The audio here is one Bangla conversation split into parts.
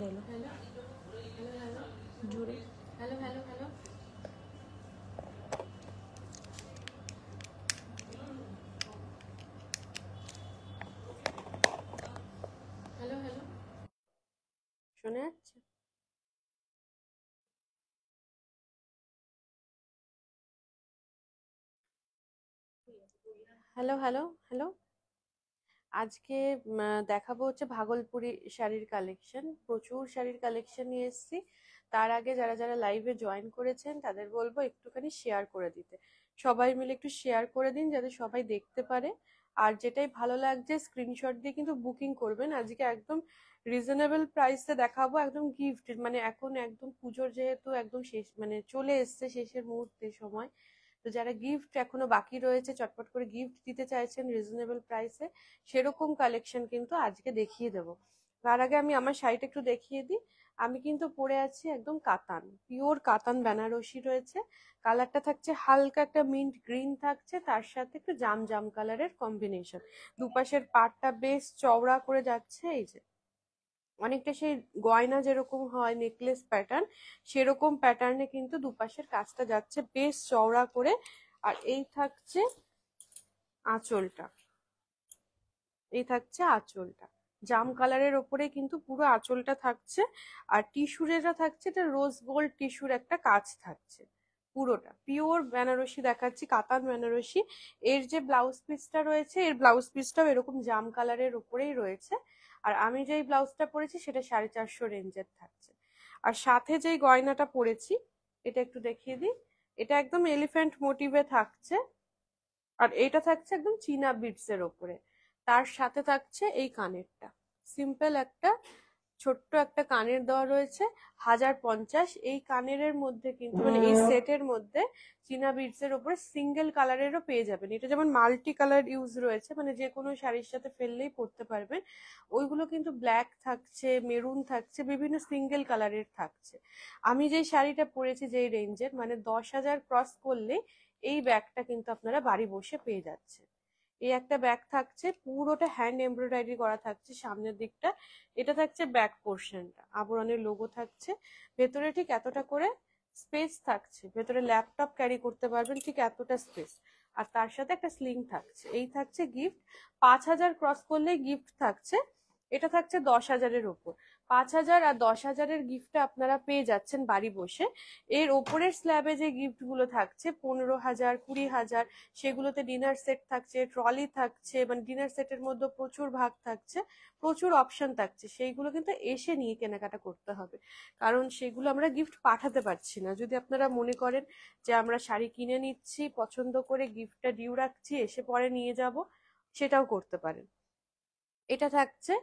বলো। হ্যালো হ্যালো জুড়ে hello hello hello hello hello শোনা যাচ্ছে? হ্যালো হ্যালো হ্যালো আজকে দেখাবো হচ্ছে ভাগলপুরি শাড়ির কালেকশন। প্রচুর শাড়ির কালেকশন নিয়ে এসেছি। তার আগে যারা যারা লাইভে জয়েন করেছেন তাদের বলবো একটুখানি শেয়ার করে দিতে। সবাই মিলে একটু শেয়ার করে দিন যাতে সবাই দেখতে পারে। আর যেটাই ভালো লাগছে স্ক্রিনশট দিয়ে কিন্তু বুকিং করবেন। আজকে একদম রিজনেবল প্রাইসে দেখাবো, একদম গিফট, মানে এখন একদম পুজোর যেহেতু একদম শেষ, মানে চলে এসছে শেষের মুহূর্তে সময়, তো যারা গিফট এখনো বাকি রয়েছে চটপট করে গিফট দিতে চাইছেন রিজনেবল প্রাইসে, সেরকম কালেকশন কিন্তু আজকে দেখিয়ে দেবো। তার আগে আমি আমার শাড়িটা একটু দেখিয়ে দিই। আমি কিন্তু পরে আছি একদম কাতান, পিওর কাতান বেনারসি রয়েছে। কালারটা থাকছে হালকা একটা মিন্ট গ্রিন থাকছে, তার সাথে একটু জাম জাম কালারের কম্বিনেশন। দুপাশের পাড়টা বেশ চওড়া করে যাচ্ছে, এই যে অনেকটা সেই গয়না যেরকম হয় নেকলেস প্যাটার্ন, সেরকম প্যাটার্নে কিন্তু দুপাশের কাজটা যাচ্ছে বেশ চওড়া করে। আর এই থাকছে আঁচলটা, এই থাকছে আঁচলটা জাম কালারের ওপরে কিন্তু পুরো আঁচলটা থাকছে। আর টিস্যু যেটা থাকছে এটা রোজ গোল্ড টিস্যুর একটা কাজ থাকছে। পুরোটা পিওর বেনারসি দেখাচ্ছি, কাতান বেনারসি। এর যে ব্লাউজ পিসটা রয়েছে, এর ব্লাউজ পিসটাও এরকম জাম কালারের ওপরেই রয়েছে। আর আমি যেই ব্লাউজটা পরেছি সেটা 450 রেঞ্জের থাকছে। আর সাথে যেই গয়নাটা পরেছি এটা একটু দেখিয়ে দিই, এটা একদম এলিফ্যান্ট মোটিভে থাকছে। আর এটা থাকছে একদম চীনা বিটস এর ওপরে। তার সাথে থাকছে এই কানেরটা, সিম্পল একটা ছোট্ট একটা কানের দেওয়া রয়েছে 1050। এই কানের মধ্যে কিন্তু মানে এই সেটের মধ্যে চীনা বিটস এর ওপরে সিঙ্গেল কালারেরও পেয়ে যাবেন। এটা যেমন মাল্টি কালার ইউজ রয়েছে, মানে যে কোনো শাড়ির সাথে ফেললেই পরতে পারবেন, ওইগুলো কিন্তু ব্ল্যাক থাকছে, মেরুন থাকছে, বিভিন্ন সিঙ্গেল কালারের থাকছে। আমি যে শাড়িটা পরেছি যেই রেঞ্জের, মানে 10,000 ক্রস করলে এই ব্যাগটা কিন্তু আপনারা বাড়ি বসে পেয়ে যাচ্ছেন। এই একটা ব্যাগ থাকছে, পুরোটা হ্যান্ড এমব্রয়ডারি করা থাকছে সামনের দিকটা। এটা থাকছে ব্যাক পোর্শনটা, আবরণের লোগো থাকছে। ভেতরে ঠিক এতটা করে স্পেস থাকছে, ভেতরে ল্যাপটপ ক্যারি করতে পারবেন ঠিক এতটা স্পেস। আর তার সাথে একটা স্লিং থাকছে। এই থাকছে গিফট, 5,000 ক্রস করলে গিফট থাকছে। এটা থাকছে 10,000-এর ওপর। 5,000 আর 10,000-এর গিফটটা আপনারা পেয়ে যাচ্ছেন বাড়ি বসে। এর ওপরের স্ল্যাবে যে গিফট গুলো থাকছে 15,000, 20,000, সেগুলোতে ডিনার সেট থাকছে, ট্রলি থাকছে, মানে ডিনার সেটের মধ্যে প্রচুর ভাগ থাকছে, প্রচুর অপশন থাকছে। সেইগুলো কিন্তু এসে নিয়ে কেনাকাটা করতে হবে, কারণ সেগুলো আমরা গিফট পাঠাতে পারছি না। যদি আপনারা মনে করেন যে আমরা শাড়ি কিনে নিচ্ছি, পছন্দ করে গিফটটা ডিউ রাখছি, এসে পরে নিয়ে যাব, সেটাও করতে পারেন। এটা থাকছে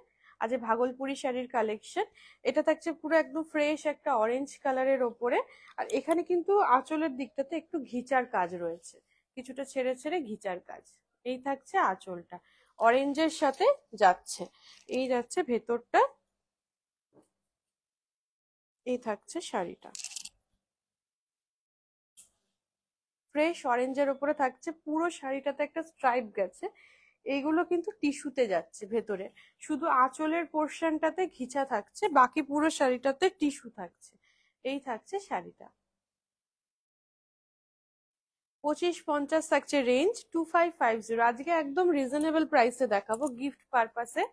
আজ ভাগলপুরি শাড়ির কালেকশন। এটা থাকছে পুরো একদম ফ্রেশ একটা অরেঞ্জ কালারের ওপরে। আর এখানে কিন্তু আঁচলের দিকটাতে একটু ঘিচার কাজ রয়েছে, কিছুটা ছেড়ে ছেড়ে ঘিচার কাজ। এই থাকছে আঁচলটা, অরেঞ্জের সাথে যাচ্ছে। এই যাচ্ছে ভেতরটা, এই থাকছে শাড়িটা ফ্রেশ অরেঞ্জের ওপরে থাকছে। পুরো শাড়িটাতে একটা স্ট্রাইপ গেছে, এইগুলো কিন্তু টিস্যুতে যাচ্ছে ভেতরে। শুধু আঁচলের পোর্শনটাতে ঘিচা থাকছে, বাকি পুরো শাড়িটাতে টিস্যু থাকছে। এই থাকছে শাড়িটা। 2550 থাকছে রেঞ্জ, 2550। আজকে একদম রিজনেবল প্রাইসে দেখাবো গিফট পারপাসে।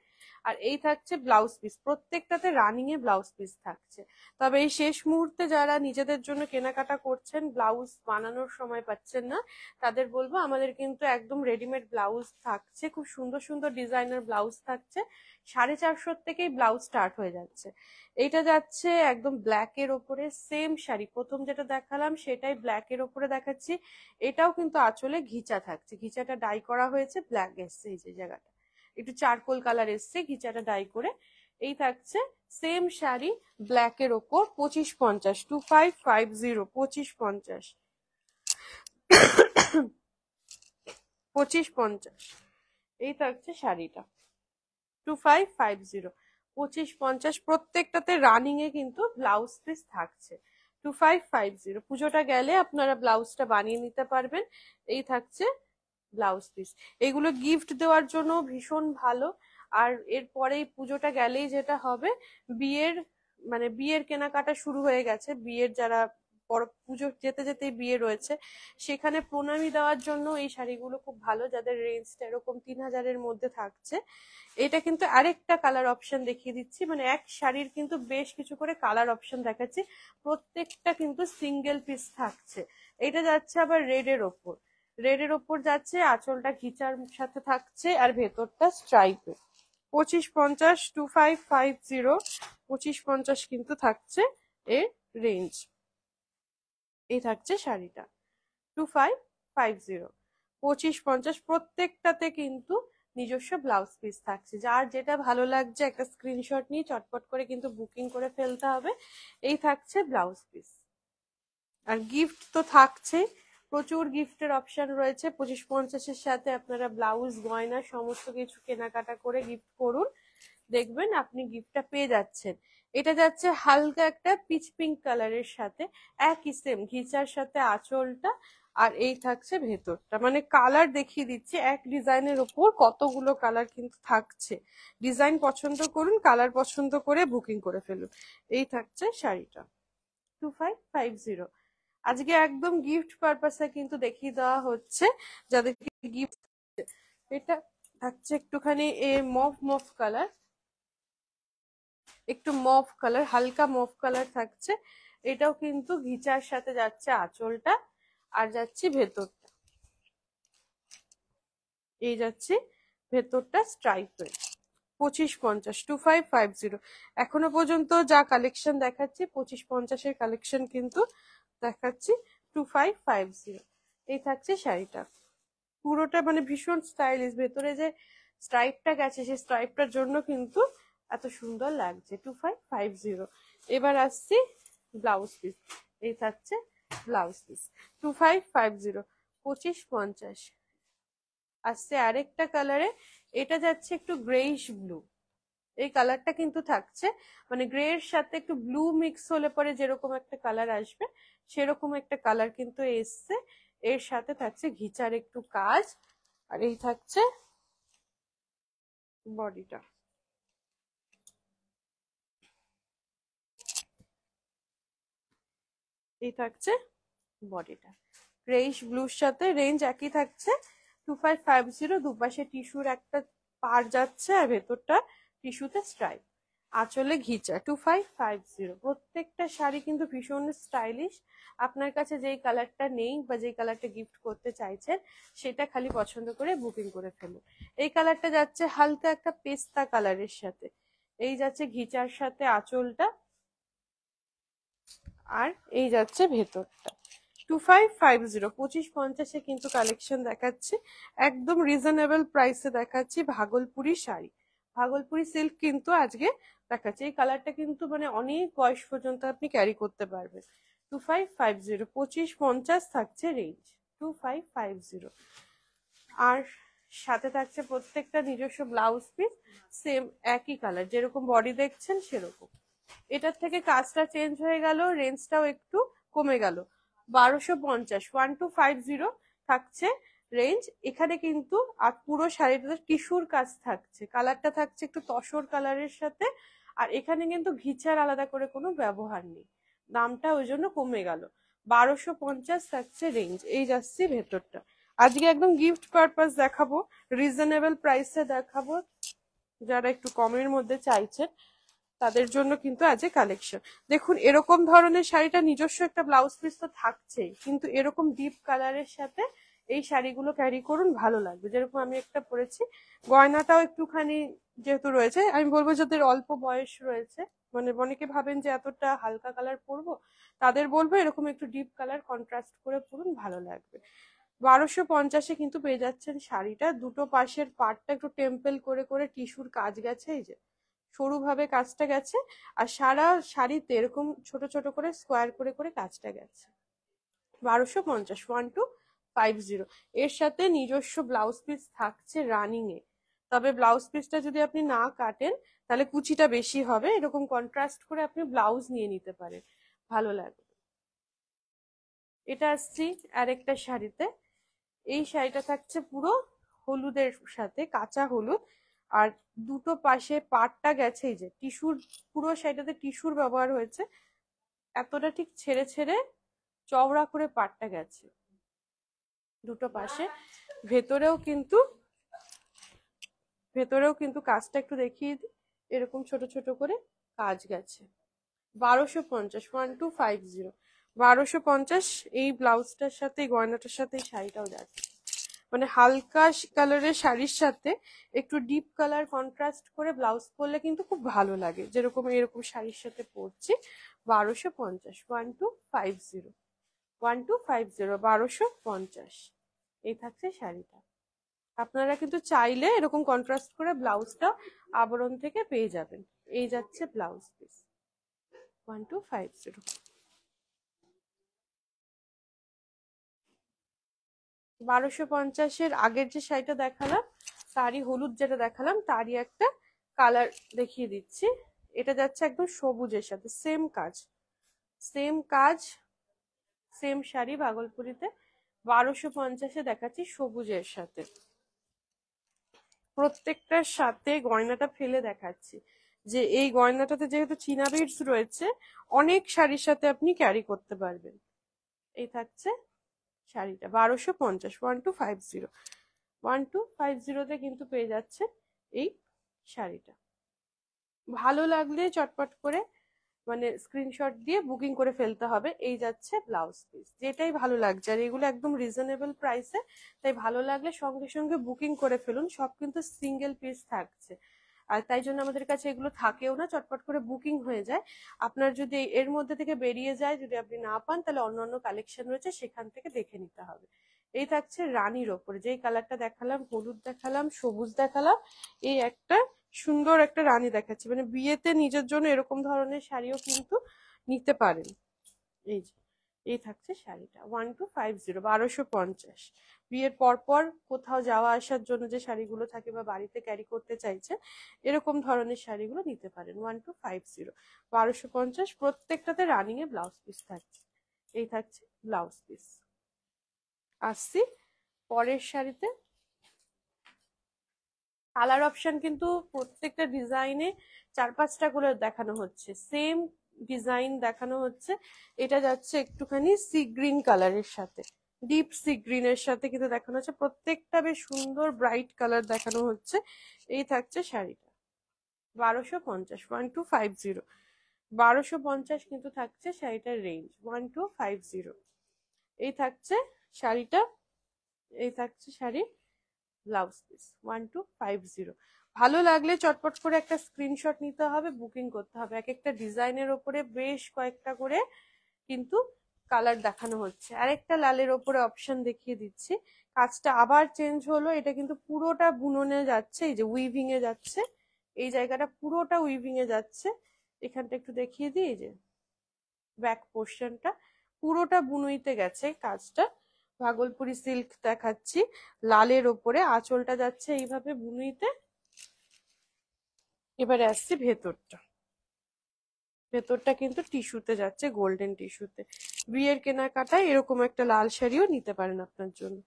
আর এই থাকছে ব্লাউজ পিস, প্রত্যেকটাতে রানিং এ ব্লাউজ পিস থাকছে। তবে এই শেষ মুহূর্তে যারা নিজেদের জন্য কেনাকাটা করছেন, ব্লাউজ বানানোর সময় পাচ্ছেন না, তাদের বলবো আমাদের কিন্তু একদম রেডিমেড ব্লাউজ থাকছে, খুব সুন্দর সুন্দর ডিজাইনার ব্লাউজ থাকছে। 450 থেকেই ব্লাউজ স্টার্ট হয়ে যাচ্ছে। এইটা যাচ্ছে একদম ব্ল্যাক এর ওপরে, সেম শাড়ি প্রথম যেটা দেখালাম সেটাই ব্ল্যাক এর ওপরে দেখাচ্ছি। এটাও কিন্তু আঁচলে ঘিচা থাকছে, ঘিচাটা ডাই করা হয়েছে, ব্ল্যাক এসছে, এই যে জায়গাটা একটু চারকোল কালার এসছে, ঘিচাটা ডাই করে। এই থাকছে সেম শাড়ি ব্ল্যাক এর ওপর, 2550, 2550, 2550, 2550। এই থাকছে শাড়িটা 2550, 2550। প্রত্যেকটাতে রানিং এ কিন্তু ব্লাউজ পিস থাকছে 2550। পুজোটা গেলে আপনারা ব্লাউজটা বানিয়ে নিতে পারবেন। এই থাকছে ব্লাউজ পিস। এগুলো গিফট দেওয়ার জন্য ভীষণ ভালো। আর এরপরেই পুজোটা গেলেই যেটা হবে, বিয়ের বিয়ের কেনাকাটা শুরু হয়ে গেছে, বিয়ের যারা পুজো যেতে যেতেই বিয়ে রয়েছে, সেখানে প্রণামী দেওয়ার জন্য এই শাড়িগুলো খুব ভালো, যাদের রেঞ্জটা এরকম 3000-এর মধ্যে থাকছে। এটা কিন্তু আরেকটা কালার অপশন দেখিয়ে দিচ্ছি, মানে এক শাড়ির কিন্তু বেশ কিছু করে কালার অপশন দেখাচ্ছি, প্রত্যেকটা কিন্তু সিঙ্গেল পিস থাকছে। এটা যাচ্ছে আবার রেডের ওপর, রেডের ওপর যাচ্ছে, আঁচলটা ঘিচার সাথে থাকছে আর ভেতরটা স্ট্রাইপে। 2550, 2550, 2550 কিন্তু থাকছে এর রেঞ্জ। এই থাকছে শাড়িটা 2550, 2550। প্রত্যেকটাতে কিন্তু নিজস্ব ব্লাউজ পিস থাকছে, যার যেটা ভালো লাগছে একটা স্ক্রিনশট নিয়ে চটপট করে কিন্তু বুকিং করে ফেলতে হবে। এই থাকছে ব্লাউজ পিস। আর গিফট তো থাকছে, প্রচুর গিফটের অপশন রয়েছে। 2550-এর সাথে আপনারা ব্লাউজ, গয়না সমস্ত কিছু কেনাকাটা করে গিফট করুন, দেখবেন আপনি গিফটটা পেয়ে যাচ্ছেন। এটা যাচ্ছে হালকা একটা পিচ পিঙ্ক কালারের সাথে, একই সেম ঘিচার সাথে আঁচলটা, আর এই থাকছে ভেতরটা। মানে কালার দেখিয়ে দিচ্ছি, এক ডিজাইনের ওপর কতগুলো কালার কিন্তু থাকছে। ডিজাইন পছন্দ করুন, কালার পছন্দ করে বুকিং করে ফেলুন। এই থাকছে শাড়িটা 2550। আজকে একদম গিফট পারপাসে কিন্তু দেখিয়ে দেওয়া হচ্ছে যাদেরকে গিফট। এটা থাকছে একটুখানি মফ মফ কালার, একটু মফ কালার, হালকা মফ কালার থাকছে। এটাও কিন্তু ঘিচার সাথে যাচ্ছে আঁচলটা, আর যাচ্ছে ভেতরটা, এই যাচ্ছে ভেতরটা স্ট্রাইপের। 2550, 2550। এখনো পর্যন্ত যা কালেকশন দেখাচ্ছি 2550-এর কালেকশন কিন্তু দেখাচ্ছি 2550। এই থাকছে শাড়িটা, পুরোটা মানে ভীষণ স্টাইলিশ, ভেতরে যে স্ট্রাইপটা গেছে সেই স্ট্রাইপটার জন্য কিন্তু এত সুন্দর লাগছে। 2550। এবার আসছি ব্লাউজ পিস। এই থাকছে ব্লাউজ পিস 2550, 2550। আসছে আরেকটা কালারে, এটা যাচ্ছে একটু গ্রেইশ ব্লু। এই কালারটা কিন্তু থাকছে, মানে গ্রে এর সাথে একটু ব্লু মিক্স হলে পরে যেরকম একটা কালার আসবে, সেরকম একটা কালার কিন্তু এসছে। এর সাথে থাকছে ঘিচার একটু কাজ, আর এই থাকছে বডিটা। এই থাকছে বডিটা গ্রেইশ ব্লুর সাথে, রেঞ্জ একই থাকছে 2550। দুপাশে টিস্যুর একটা পার যাচ্ছে, আর ভেতরটা টিস্যুতে স্ট্রাইপ, আঁচলে ঘিচা। 2550। প্রত্যেকটা শাড়ি কিন্তু ভীষণ স্টাইলিশ। আপনার কাছে যেই কালারটা নেই বা যেই কালারটা গিফট করতে চাইছেন, সেটা খালি পছন্দ করে বুকিং করে ফেলুন। এই কালারটা যাচ্ছে হালকা একটা পেস্তা কালারের সাথে, এই যাচ্ছে ঘিচার সাথে আঁচলটা, আর এই যাচ্ছে ভেতরটা। 2550, 2550-এ কিন্তু কালেকশন দেখাচ্ছি, একদম রিজনেবল প্রাইসে দেখাচ্ছি ভাগলপুরি শাড়ি। ভাগলপুরি সিল্ক কিন্তু আজকে দেখাচ্ছি। এই কালারটা কিন্তু মানে অনেক বয়স পর্যন্ত আপনি ক্যারি করতে পারবেন। 2550, 2550 থাকছে রেঞ্জ 2550। আর সাথে থাকছে প্রত্যেকটা নিজস্ব ব্লাউজ পিস, সেম একই কালার, যেরকম বডি দেখছেন সেরকম। এটার থেকে কাজটা চেঞ্জ হয়ে গেল, রেঞ্জটাও একটু কমে গেল। 1250, 1250 থাকছে রেঞ্জ। এখানে কিন্তু আর পুরো শাড়িটাতে টিস্যুর কাজ থাকছে, কালারটা থাকছে একটু তসর কালারের সাথে, আর এখানে কিন্তু ঘিচার আলাদা করে কোনো ব্যবহার নেই, দামটা ওই জন্য কমে গেল। 1250 থাকছে রেঞ্জ। এই যাচ্ছি ভেতরটা। আজকে একদম গিফট পারপাস দেখাবো, রিজনেবল প্রাইসে দেখাবো, যারা একটু কমের মধ্যে চাইছেন তাদের জন্য কিন্তু আজকে কালেকশন। দেখুন এরকম ধরনের শাড়িটা নিজস্ব একটা ব্লাউজ পিস তো থাকছেই, কিন্তু এরকম ডিপ কালারের সাথে এই শাড়িগুলো ক্যারি করুন, ভালো লাগবে। যেরকম আমি একটা পরেছি, গয়নাটাও একটুখানি যেহেতু রয়েছে, আমি বলবো যাদের অল্প বয়স রয়েছে, মানে অনেকে ভাবেন যে এতটা হালকা কালার পরবো, তাদের বলবো এরকম একটু ডিপ কালার কন্ট্রাস্ট করে পরুন, ভালো লাগবে। 1250-এ কিন্তু পেয়ে যাচ্ছেন শাড়িটা। দুটো পাশের পাটটা একটু টেম্পল করে করে টিস্যুর কাজ গেছে, এই যে সরু ভাবে কাজটা গেছে, আর সারা শাড়িতে এরকম ছোট ছোট করে স্কোয়ার করে করে কাজটা গেছে। 1250, 1250। এর সাথে নিজস্ব ব্লাউজ পিস থাকছে রানিং এ, তবে ব্লাউজ পিসটা যদি আপনি না কাটেন তাহলে কুচিটা বেশি হবে, এরকম কন্ট্রাস্ট করে আপনি ব্লাউজ নিয়ে নিতে পারেন, ভালো লাগবে। এটা আসছি আরেকটা শাড়িতে, এই শাড়িটা থাকছে পুরো হলুদের সাথে, কাঁচা হলুদ, আর দুটো পাশে পাড়টা গেছে এই যে টিস্যুর, পুরো শাড়িটাতে টিস্যুর ব্যবহার হয়েছে, এতটা ঠিক ছেড়ে ছেড়ে চওড়া করে পাড়টা গেছে দুটো পাশে। ভেতরেও কিন্তু কাজটা একটু দেখিয়ে দিই, এরকম ছোট ছোট করে কাজ গেছে। 1250, 1250, 1250 এই ব্লাউজটার সাথে, এই গয়নাটার সাথে এই শাড়িটাও যাচ্ছে। মানে হালকা কালারের শাড়ির সাথে একটু ডিপ কালার কন্ট্রাস্ট করে ব্লাউজ পরলে কিন্তু খুব ভালো লাগে, যেরকম এরকম শাড়ির সাথে পরছি। 1250, 1250, 1250, 1250 এই থাকছে শাড়িটা। আপনারা কিন্তু চাইলে এরকম কন্ট্রাস্ট করে ব্লাউজটা আবরণ থেকে পেয়ে যাবেন। এই যাচ্ছে ব্লাউজ পিস 1250। 1250-এর আগের যে শাড়িটা দেখালাম, তারই হলুদ যেটা দেখালাম তারই একটা কালার দেখিয়ে দিচ্ছি। এটা যাচ্ছে একদম সবুজের সাথে, সেম কাজ সেম শাড়ি ভাগলপুরিতে। 1250-এ দেখাচ্ছি সবুজের সাথে। প্রত্যেকটার সাথে গয়নাটা ফেলে দেখাচ্ছি যে এই গয়নাটাতে যেহেতু চীনা বিডস রয়েছে, অনেক শাড়ির সাথে আপনি ক্যারি করতে পারবেন। এই থাকছে শাড়িটা 1250, 1250, 1250-তে কিন্তু পেয়ে যাচ্ছে এই শাড়িটা। ভালো লাগলে চটপট করে মানে স্ক্রিনশট দিয়ে বুকিং করে ফেলতে হবে। এই যাচ্ছে ব্লাউজ পিস, যেটাই ভালো লাগছে, আর এগুলো একদম রিজনেবল প্রাইসে, তাই ভালো লাগলে সঙ্গে সঙ্গে বুকিং করে ফেলুন। সব কিন্তু সিঙ্গেল পিস থাকছে, আর তাই জন্য আমাদের কাছে এগুলো থাকেও না, চটপট করে বুকিং হয়ে যায়। আপনার যদি এর মধ্যে থেকে বেরিয়ে যায়, যদি আপনি না পান, তাহলে অন্যান্য কালেকশন রয়েছে সেখান থেকে দেখে নিতে হবে। এই থাকছে রানীর ওপরে, যেই কালারটা দেখালাম, হলুদ দেখালাম, সবুজ দেখালাম, এই একটা সুন্দর একটা রানী দেখাচ্ছি। মানে বিয়েতে নিজের জন্য এরকম ধরনের শাড়িও কিন্তু নিতে পারেন। এই যে এই থাকছে শাড়িটা 1250, 1250। বিয়ের পরপর কোথাও যাওয়া আসার জন্য যে শাড়িগুলো থাকে বা বাড়িতে ক্যারি করতে চাইছে, এরকম ধরনের শাড়িগুলো নিতে পারেন। 1250, 1250। প্রত্যেকটাতে রানিং এ ব্লাউজ পিস থাকছে। এই থাকছে ব্লাউজ পিস। আসছি পরের শাড়িতে। কালার অপশন কিন্তু প্রত্যেকটা ডিজাইনে 4-5টা করে দেখানো হচ্ছে, সেম ডিজাইন দেখানো হচ্ছে। এটা যাচ্ছে একটুখানি সি গ্রিন কালারের সাথে, ডিপ সি গ্রিনের সাথে কিন্তু দেখানো হচ্ছে। প্রত্যেকটা বেশ সুন্দর ব্রাইট কালার দেখানো হচ্ছে। এই থাকছে শাড়িটা 1250, 1250, 1250 কিন্তু থাকছে শাড়িটার রেঞ্জ 1250। এই থাকছে শাড়িটা, এই থাকছে শাড়ি ব্লাউজ পিস 1250। ভালো লাগলে চটপট করে একটা স্ক্রিনশট নিতে হবে, বুকিং করতে হবে। এক একটা ডিজাইনের ওপরে বেশ কয়েকটা করে কিন্তু কালার দেখানো হচ্ছে। আরেকটা লালের ওপরে অপশন দেখিয়ে দিচ্ছি, কাজটা আবার চেঞ্জ হলো। এটা কিন্তু পুরোটা বুননে যাচ্ছে, এই যে উইভিং এ যাচ্ছে, এই জায়গাটা পুরোটা উইভিং এ যাচ্ছে। এখানটা একটু দেখিয়ে দিই, এই যে ব্যাক পোর্শনটা পুরোটা বুনুইতে গেছে কাজটা। ভাগলপুরি সিল্ক দেখাচ্ছি লালের ওপরে, আঁচলটা যাচ্ছে এইভাবে বুনুইতে। এবারে আসছি ভেতরটা, ভেতরটা কিন্তু টিস্যুতে যাচ্ছে, গোল্ডেন টিস্যুতে। বিয়ের কেনাকাটায় এরকম একটা লাল শাড়িও নিতে পারেন আপনার জন্য।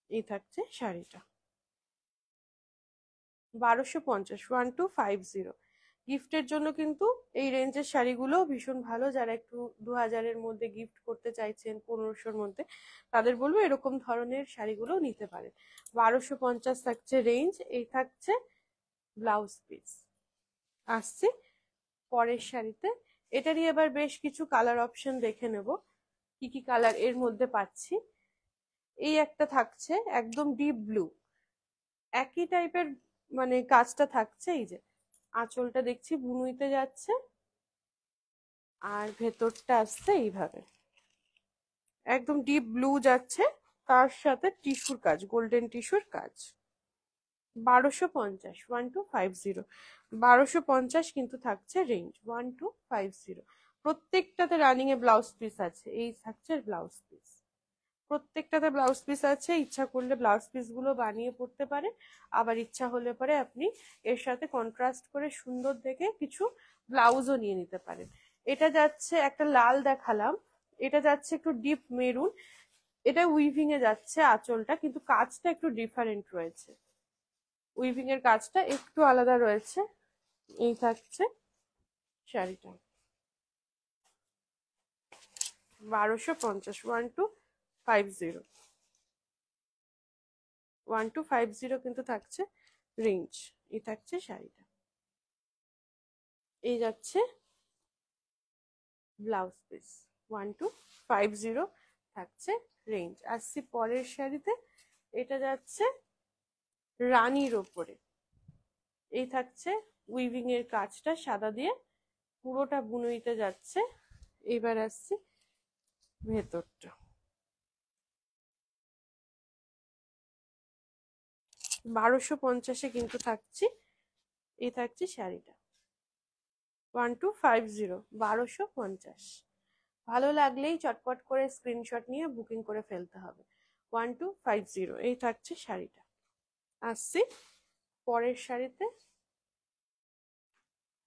এই থাকছে শাড়িটা 1250, 1250। গিফটের জন্য কিন্তু এই রেঞ্জের শাড়িগুলো ভীষণ ভালো। যারা একটু 2000-এর মধ্যে গিফট করতে চাইছেন, 1500-র মধ্যে, তাদের বলবো এরকম ধরনের শাড়িগুলো নিতে পারেন। 1250 থাকছে রেঞ্জ। এই থাকছে ব্লাউজ পিস। আসছি পরের শাড়িতে। এটারই এবার বেশ কিছু কালার অপশন দেখে নেব, কি কি কালার এর মধ্যে পাচ্ছি। এই একটা থাকছে একদম ডিপ ব্লু, একই টাইপের মানে কাজটা থাকছে। এই যে আঁচলটা দেখছি বুনুইতে যাচ্ছে, আর ভেতরটা আসছে এইভাবে একদম ডিপ ব্লু যাচ্ছে, তার সাথে টিস্যুর কাজ, গোল্ডেন টিস্যুর কাজ। 1250, 1250, 1250 কিন্তু থাকছে রেঞ্জ 1250। প্রত্যেকটাতে রানিং এ ব্লাউজ পিস আছে। এই থাকছে ব্লাউজ পিস, প্রত্যেকটাতে ব্লাউজ পিস আছে। ইচ্ছা করলে ব্লাউজ পিস গুলো বানিয়ে পড়তে পারে, আবার ইচ্ছা হলে পরে আপনি এর সাথে কন্ট্রাস্ট করে সুন্দর দেখে কিছু ব্লাউজও নিয়ে নিতে পারেন। এটা যাচ্ছে একটা লাল দেখালাম, এটা যাচ্ছে একটু ডিপ মেরুন। এটা উইভিং এ যাচ্ছে আঁচলটা, কিন্তু কাজটা একটু ডিফারেন্ট রয়েছে, উইভিং এর কাজটা একটু আলাদা রয়েছে। এই থাকছে শাড়িটা 1250, 1250, 1250 কিন্তু থাকছে রেঞ্জ। এই থাকছে শাড়িটা। এই যাচ্ছে ব্লাউজ পিস, 1250 থাকছে রেঞ্জ। আসছি পরের শাড়িতে, এটা যাচ্ছে রানীর ওপরে। এই থাকছে উইভিং এর কাজটা সাদা দিয়ে পুরোটা বুনইতে যাচ্ছে। এবার আসছি ভেতরটা, 1250 কিন্তু থাকছি। এই থাকছে শাড়িটা 1250, 1250। ভালো লাগলেই চটপট করে স্ক্রিনশট নিয়ে বুকিং করে ফেলতে হবে। 1250 এই থাকছে শাড়িটা। আসছি পরের শাড়িতে,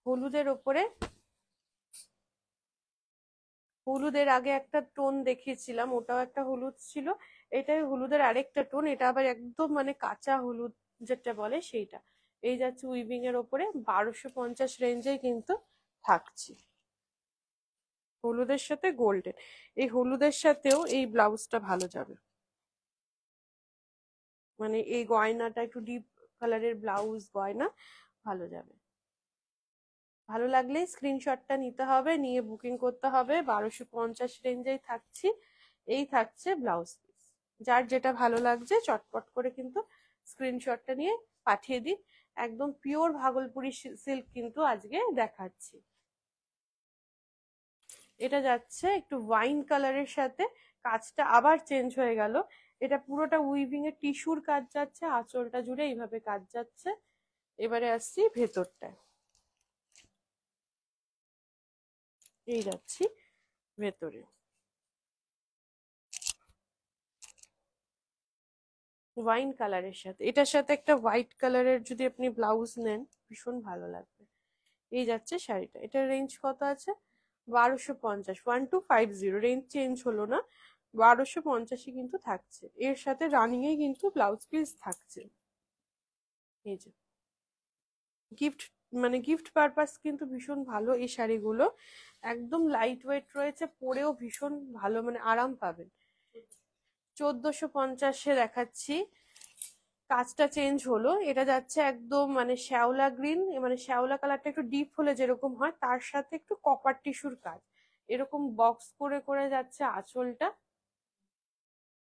হলুদের ওপরে। হলুদের আগে একটা টোন দেখিয়েছিলাম, ওটাও একটা হলুদ ছিল। এটাই হলুদের আরেকটা টোন, এটা আবার একদম মানে কাঁচা হলুদ যেটা বলে সেইটা। এই যাচ্ছে উইভিং এর ওপরে, 1250 রেঞ্জে কিন্তু থাকছে। হলুদের সাথে গোল্ডেন, এই হলুদের সাথেও এই ব্লাউজটা ভালো যাবে, মানে এই গয়নাটা একটু ডিপ কালারের ব্লাউজ গয়না ভালো যাবে। ভালো লাগলে স্ক্রিনশটটা নিতে হবে, নিয়ে বুকিং করতে হবে। 1250 রেঞ্জেই থাকছি। এই থাকছে ব্লাউজ পিস। যার যেটা ভালো লাগছে চটপট করে কিন্তু স্ক্রিনশটটা নিয়ে পাঠিয়ে দিন। একদম পিওর ভাগলপুরি সিল্ক কিন্তু আজকে দেখাচ্ছি। এটা যাচ্ছে একটু ওয়াইন কালারের সাথে, কাজটা আবার চেঞ্জ হয়ে গেল। এটা পুরোটা উইভিং এর টিস্যুর কাজ যাচ্ছে, আঁচলটা জুড়ে এইভাবে কাজ যাচ্ছে। এবারে আসছি ভেতরটায়, এই যাচ্ছি ভেতরে ওয়াইন কালারের সাথে, এটার সাথে একটা হোয়াইট কালারের যদি আপনি ব্লাউজ নেন ভীষণ ভালো লাগবে। এই যাচ্ছে শাড়িটা। এটার রেঞ্জ কত আছে? 1250, 1250, রেঞ্জ চেঞ্জ হলো না, 1250 কিন্তু থাকছে। এর সাথে রানিং এ কিন্তু ব্লাউজ পিস থাকছে। এই যে গিফট, মানে গিফট পারপাস কিন্তু ভীষণ ভালো এই শাড়িগুলো। একদম লাইট ওয়েট রয়েছে, পরেও ভীষণ ভালো, মানে আরাম পাবেন। 1450-এ দেখাচ্ছি। কাজটা চেঞ্জ হলো, এটা যাচ্ছে একদম মানে শ্যাওলা গ্রিন, মানে শ্যাওলা কালারটা একটু ডিপ হলে যেরকম হয় তার সাথে একটু কপার টিস্যুর কাজ, এরকম বক্স করে করে যাচ্ছে আঁচলটা।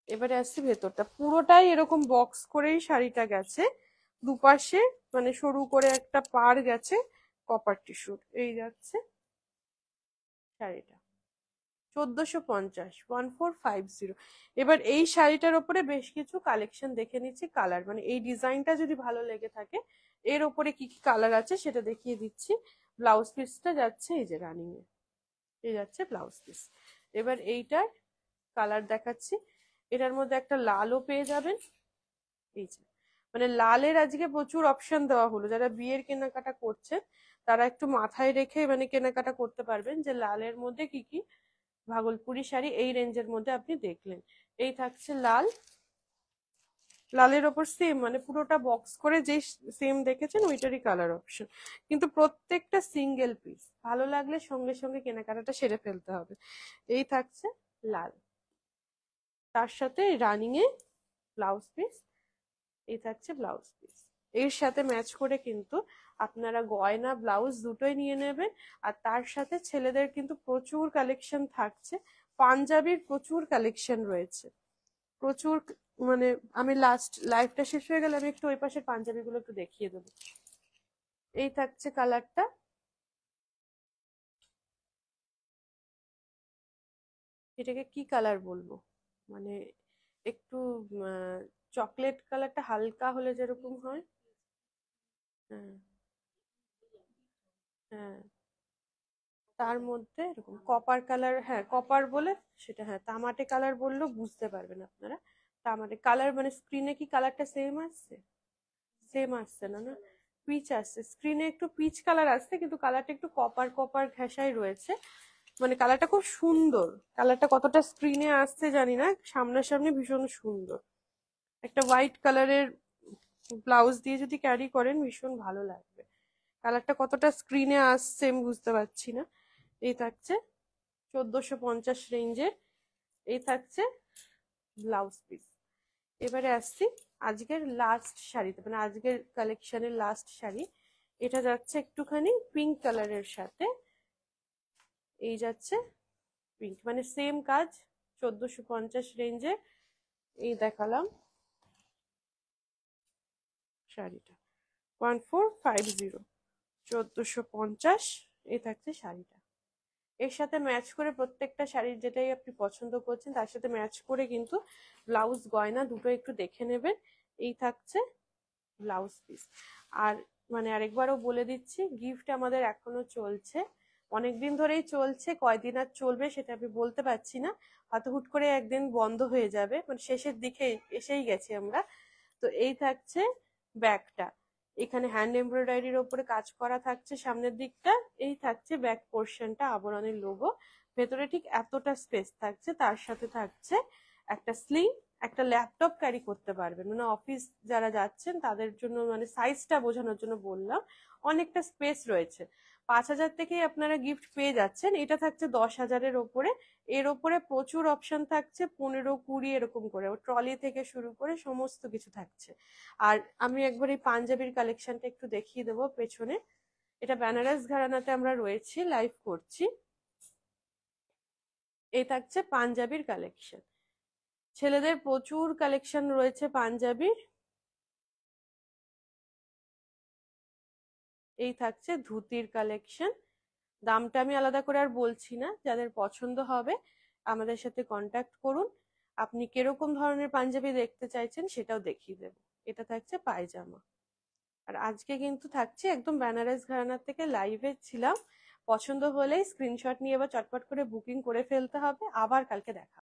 এবারে আসছে ভেতরটা, পুরোটাই এরকম বক্স করেই শাড়িটা গেছে, দুপাশে মানে সরু করে একটা পার গেছে কপার টিস্যুর। এই যাচ্ছে শাড়িটা 1450, 1450। এবার এই শাড়িটার ওপরে বেশ কিছু কালেকশন দেখে নিচ্ছি, কালার মানে এই ডিজাইনটা যদি ভালো লেগে থাকে এর ওপরে কি কি কালার আছে সেটা দেখিয়ে দিচ্ছি। ব্লাউজ পিসটা যাচ্ছে এই যে রানিং এ, এই যাচ্ছে ব্লাউজ পিস। এবার এইটার কালার দেখাচ্ছি, এটার মধ্যে একটা লালও পেয়ে যাবেন। এই যে মানে লালের আজকে প্রচুর অপশন দেওয়া হলো, যারা বিয়ের কেনাকাটা করছেন তারা একটু মাথায় রেখে মানে কেনাকাটা করতে পারবেন যে লালের মধ্যে কি কি ভাগলপুরি শাড়ি এই রেঞ্জের মধ্যে আপনি দেখলেন। এই থাকছে লাল, লালের ওপর সেম মানে পুরোটা বক্স করে যে সেম দেখেছেন ওইটারই কালার অপশন, কিন্তু প্রত্যেকটা সিঙ্গেল পিস। ভালো লাগলে সঙ্গে সঙ্গে কেনাকাটাটা সেরে ফেলতে হবে। এই থাকছে লাল, তার সাথে রানিং এ ব্লাউজ পিস। এই থাকছে ব্লাউজ পিস, এর সাথে ম্যাচ করে কিন্তু আপনারা গয়না ব্লাউজ দুটোই নিয়ে নেবেন। আর তার সাথে ছেলেদের কিন্তু প্রচুর কালেকশন থাকছে, পাঞ্জাবির প্রচুর কালেকশন রয়েছে, প্রচুর। মানে আমি লাস্ট লাইভটা শেষ হয়ে গেলে আমি একটু ওই পাশের পাঞ্জাবিগুলো একটু দেখিয়ে দেবো। এই থাকছে কালারটা, এটাকে কি কালার বলবো, মানে একটু চকলেট কালারটা হালকা হলে যেরকম হয়। হ্যাঁ, হ্যাঁ, তার মধ্যে এরকম কপার কালার, হ্যাঁ কপার বলে সেটা, হ্যাঁ তামাটে কালার বললেও বুঝতে পারবেন আপনারা। তামাটে কালার মানে স্ক্রিনে কি কালারটা সেম আসছে? সেম আসছে না, না পিচ আসছে, স্ক্রিনে একটু পিচ কালার আসছে কিন্তু কালারটা একটু কপার কপার ঘেঁষাই রয়েছে। মানে কালারটা খুব সুন্দর। কালারটা কতটা স্ক্রিনে আসছে জানি না, সামনাসামনি ভীষণ সুন্দর। একটা হোয়াইট কালারের ব্লাউজ দিয়ে যদি ক্যারি করেন ভীষণ ভালো লাগবে। কালারটা কতটা স্ক্রিনে আসছে আমি বুঝতে পারছি না। এই থাকছে 1450 রেঞ্জের, এই থাকছে ব্লাউজ পিস। এবারে আসছি আজকের লাস্ট শাড়িতে, মানে আজকের কালেকশনের লাস্ট শাড়ি। এটা যাচ্ছে একটুখানি পিঙ্ক কালারের সাথে, এই যাচ্ছে পিঙ্ক, মানে সেম কাজ 1450 রেঞ্জে। এই দেখালাম শাড়িটা 1450, 1450, এই থাকছে শাড়িটা। এর সাথে ম্যাচ করে প্রত্যেকটা শাড়ির যেটাই আপনি পছন্দ করছেন তার সাথে ম্যাচ করে কিন্তু ব্লাউজ গয়না দুটো একটু দেখে নেবেন। এই থাকছে ব্লাউজ পিস। আর মানে আরেকবারও বলে দিচ্ছি, গিফট আমাদের এখনো চলছে, অনেকদিন ধরেই চলছে, কয়দিন আর চলবে সেটা আমি বলতে পারছি না, হয়তো হুট করে একদিন বন্ধ হয়ে যাবে, মানে শেষের দিকে এসেই গেছি আমরা। তো এই থাকছে ব্যাগটা, এখানে হ্যান্ড এমব্রয়ডারির ওপরে কাজ করা থাকছে সামনের দিকটা। এই থাকছে ব্যাক পোর্শনটা, আবরণের লোগো। ভেতরে ঠিক এতটা স্পেস থাকছে, তার সাথে থাকছে একটা স্লিং, একটা ল্যাপটপ ক্যারি করতে পারবেন, মানে অফিস যারা যাচ্ছেন তাদের জন্য, মানে সাইজটা বোঝানোর জন্য বললাম। অনেকটা স্পেস রয়েছে। 5000 থেকেই আপনারা গিফট পেয়ে যাচ্ছেন, এটা থাকছে 10,000-এর ওপরে। এর ওপরে প্রচুর অপশন থাকছে, 15-20 এরকম করে, ট্রলি থেকে শুরু করে সমস্ত কিছু থাকছে। আর আমি একবার এই পাঞ্জাবির কালেকশনটা একটু দেখিয়ে দেবো পেছনে। এটা বেনারস ঘরানাতে আমরা রয়েছি, লাইভ করছি। এই থাকছে পাঞ্জাবির কালেকশন, ছেলেদের প্রচুর কালেকশন রয়েছে পাঞ্জাবির। এই থাকছে ধুতির কালেকশন। দামটা আমি আলাদা করে আর বলছি না, যাদের পছন্দ হবে আমাদের সাথে কন্ট্যাক্ট করুন। আপনি কিরকম ধরনের পাঞ্জাবি দেখতে চাইছেন সেটাও দেখিয়ে দেবো। এটা থাকছে পায়জামা। আর আজকে কিন্তু থাকছে একদম বেনারস ঘরানার থেকে লাইভে ছিলাম। পছন্দ হলেই স্ক্রিনশট নিয়ে এবার চটপট করে বুকিং করে ফেলতে হবে, আবার কালকে দেখা